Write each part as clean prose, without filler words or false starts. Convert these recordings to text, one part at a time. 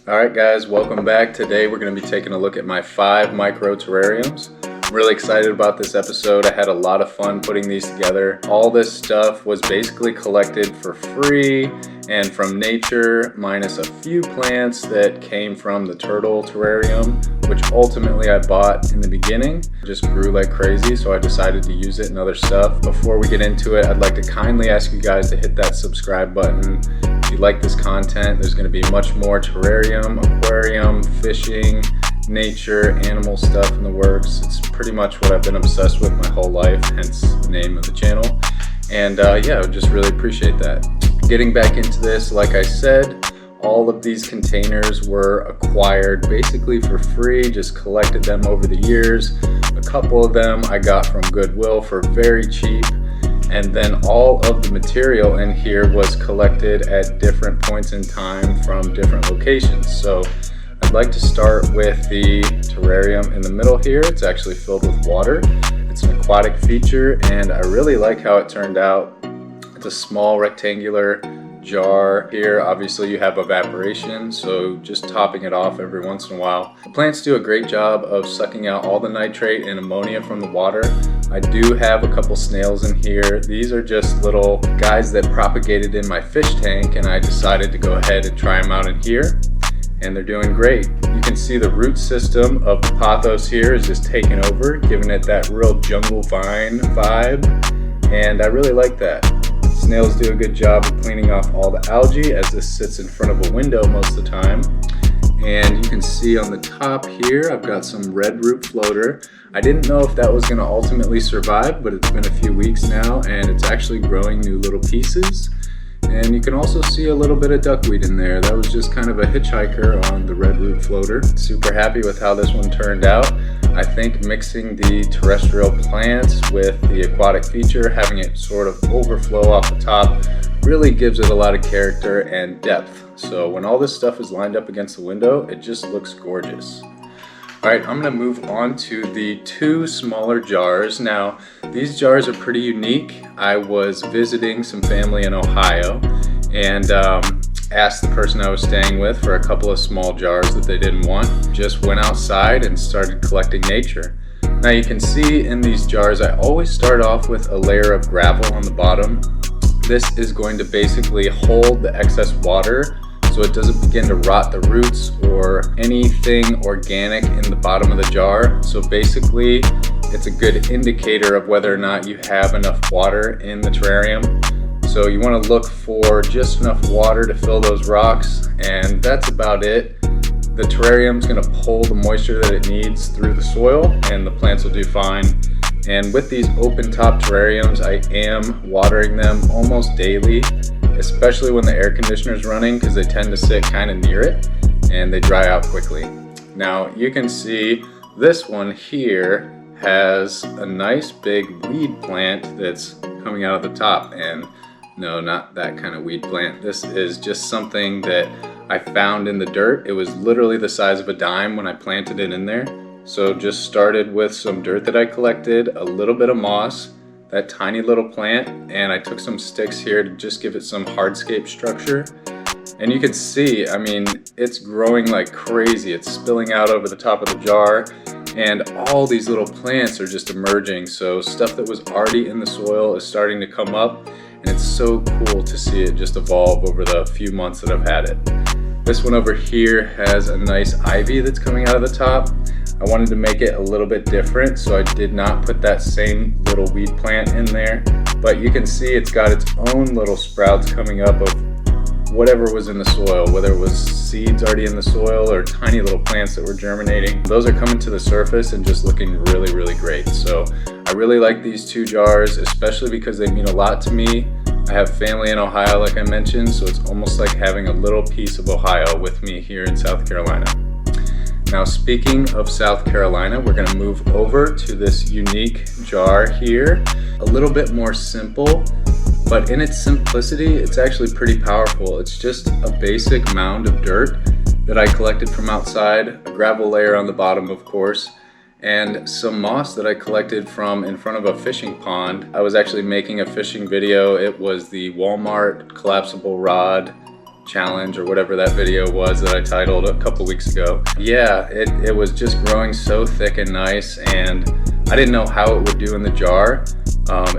Alright guys, welcome back. Today we're going to be taking a look at my 5 micro terrariums. I'm really excited about this episode. I had a lot of fun putting these together. All this stuff was basically collected for free and from nature, minus a few plants that came from the turtle terrarium, which ultimately I bought in the beginning. It just grew like crazy, so I decided to use it in other stuff. Before we get into it, I'd like to kindly ask you guys to hit that subscribe button. If you like this content, there's going to be much more terrarium, aquarium, fishing, nature, animal stuff in the works. It's pretty much what I've been obsessed with my whole life, hence the name of the channel. And yeah, I would just really appreciate that. Getting back into this, like I said, all of these containers were acquired basically for free, just collected them over the years. A couple of them I got from Goodwill for very cheap. And then all of the material in here was collected at different points in time from different locations. So I'd like to start with the terrarium in the middle here. It's actually filled with water. It's an aquatic feature and I really like how it turned out. It's a small rectangular jar here. Obviously you have evaporation, so just topping it off every once in a while. The plants do a great job of sucking out all the nitrate and ammonia from the water. I do have a couple snails in here. These are just little guys that propagated in my fish tank, and I decided to go ahead and try them out in here, and they're doing great. You can see the root system of the pothos here is just taking over, giving it that real jungle vine vibe, and I really like that. Snails do a good job of cleaning off all the algae, as this sits in front of a window most of the time. And you can see on the top here, I've got some red root floater. I didn't know if that was going to ultimately survive, but it's been a few weeks now and it's actually growing new little pieces. And you can also see a little bit of duckweed in there. That was just kind of a hitchhiker on the red root floater. Super happy with how this one turned out. I think mixing the terrestrial plants with the aquatic feature, having it sort of overflow off the top, really gives it a lot of character and depth. So when all this stuff is lined up against the window, it just looks gorgeous. Alright, I'm going to move on to the 2 smaller jars. Now, these jars are pretty unique. I was visiting some family in Ohio and asked the person I was staying with for a couple of small jars that they didn't want. Just went outside and started collecting nature. Now you can see in these jars, I always start off with a layer of gravel on the bottom. This is going to basically hold the excess water so it doesn't begin to rot the roots or anything organic in the bottom of the jar. So basically, it's a good indicator of whether or not you have enough water in the terrarium. So you want to look for just enough water to fill those rocks, and that's about it. The terrarium is going to pull the moisture that it needs through the soil, and the plants will do fine. And with these open top terrariums, I am watering them almost daily, especially when the air conditioner is running, because they tend to sit kind of near it and they dry out quickly. Now you can see this one here has a nice big weed plant that's coming out of the top, and no, not that kind of weed plant. This is just something that I found in the dirt. It was literally the size of a dime when I planted it in there. So just started with some dirt that I collected, a little bit of moss, that tiny little plant, and I took some sticks here to just give it some hardscape structure. And you can see, I mean, it's growing like crazy. It's spilling out over the top of the jar, and all these little plants are just emerging. So stuff that was already in the soil is starting to come up, and it's so cool to see it just evolve over the few months that I've had it. This one over here has a nice ivy that's coming out of the top. I wanted to make it a little bit different, so I did not put that same little weed plant in there. But you can see it's got its own little sprouts coming up of whatever was in the soil, whether it was seeds already in the soil or tiny little plants that were germinating. Those are coming to the surface and just looking really, really great. So I really like these 2 jars, especially because they mean a lot to me. I have family in Ohio, like I mentioned, so it's almost like having a little piece of Ohio with me here in South Carolina. Now, speaking of South Carolina, we're going to move over to this unique jar here. A little bit more simple, but in its simplicity, it's actually pretty powerful. It's just a basic mound of dirt that I collected from outside, a gravel layer on the bottom, of course, and some moss that I collected from in front of a fishing pond. I was actually making a fishing video. It was the Walmart collapsible rod challenge or whatever that video was that I titled a couple weeks ago. Yeah, it was just growing so thick and nice, and I didn't know how it would do in the jar.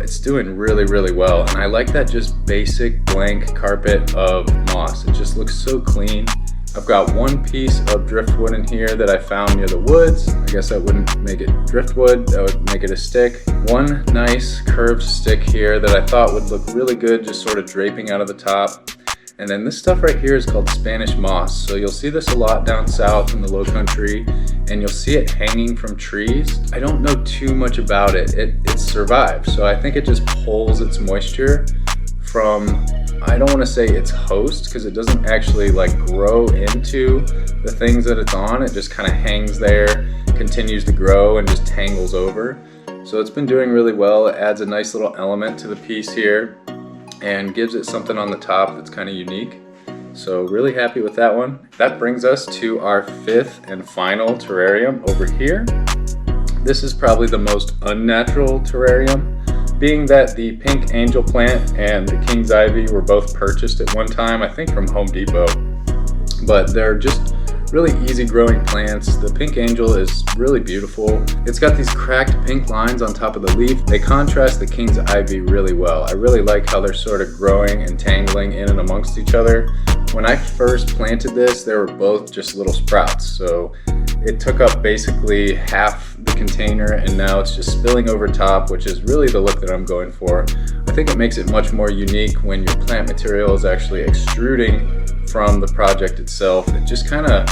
It's doing really, really well, and I like that just basic blank carpet of moss. It just looks so clean. I've got one piece of driftwood in here that I found near the woods. I guess that wouldn't make it driftwood, that would make it a stick. One nice curved stick here that I thought would look really good just sort of draping out of the top. And then this stuff right here is called Spanish moss. So you'll see this a lot down south in the low country, and you'll see it hanging from trees. I don't know too much about it. It survives, so I think it just pulls its moisture from, I don't want to say its host, because it doesn't actually like grow into the things that it's on. It just kind of hangs there, continues to grow, and just tangles over. So it's been doing really well. It adds a nice little element to the piece here and gives it something on the top that's kind of unique. So really happy with that one. That brings us to our fifth and final terrarium over here. This is probably the most unnatural terrarium, being that the pink angel plant and the king's ivy were both purchased at one time, I think from Home Depot. But they're just really easy growing plants. The pink angel is really beautiful. It's got these cracked pink lines on top of the leaf. They contrast the king's ivy really well. I really like how they're sort of growing and tangling in and amongst each other. When I first planted this, they were both just little sprouts. So it took up basically half the container, and now it's just spilling over top, which is really the look that I'm going for. I think it makes it much more unique when your plant material is actually extruding from the project itself. It just kind of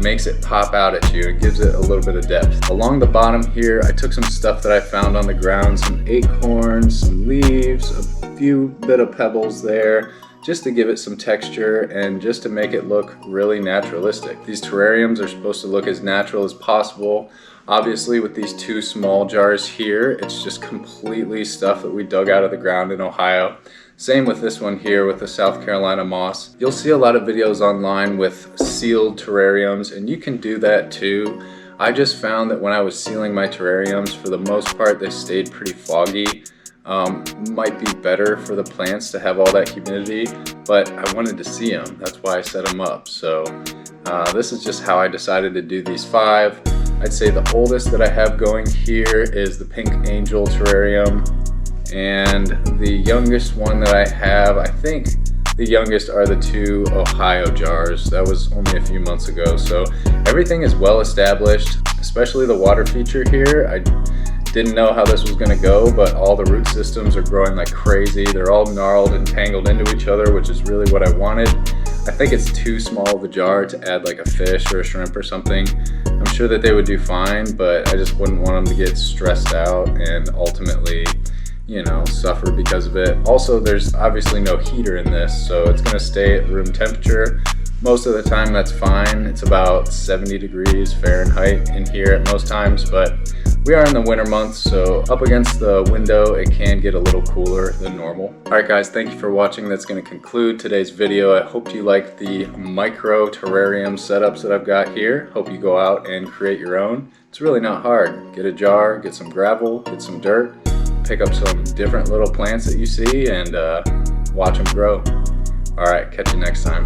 makes it pop out at you and gives it a little bit of depth. Along the bottom here, I took some stuff that I found on the ground, some acorns, some leaves, a few bit of pebbles there, just to give it some texture and just to make it look really naturalistic. These terrariums are supposed to look as natural as possible. Obviously with these two small jars here, it's just completely stuff that we dug out of the ground in Ohio. Same with this one here with the South Carolina moss. You'll see a lot of videos online with sealed terrariums, and you can do that too. I just found that when I was sealing my terrariums, for the most part they stayed pretty foggy. Might be better for the plants to have all that humidity, but I wanted to see them. That's why I set them up. So this is just how I decided to do these 5. I'd say the oldest that I have going here is the pink angel terrarium, and the youngest one that I have, I think the youngest are the 2 Ohio jars. That was only a few months ago. So everything is well established, especially the water feature here. I didn't know how this was going to go, but all the root systems are growing like crazy. They're all gnarled and tangled into each other, which is really what I wanted. I think it's too small of a jar to add like a fish or a shrimp or something. I'm sure that they would do fine, but I just wouldn't want them to get stressed out and ultimately, you know, suffer because of it. Also, there's obviously no heater in this, so it's going to stay at room temperature. Most of the time that's fine. It's about 70 degrees Fahrenheit in here at most times, but we are in the winter months, so up against the window it can get a little cooler than normal. Alright guys, thank you for watching. That's going to conclude today's video. I hope you liked the micro terrarium setups that I've got here. Hope you go out and create your own. It's really not hard. Get a jar, get some gravel, get some dirt, pick up some different little plants that you see, and watch them grow. Alright, catch you next time.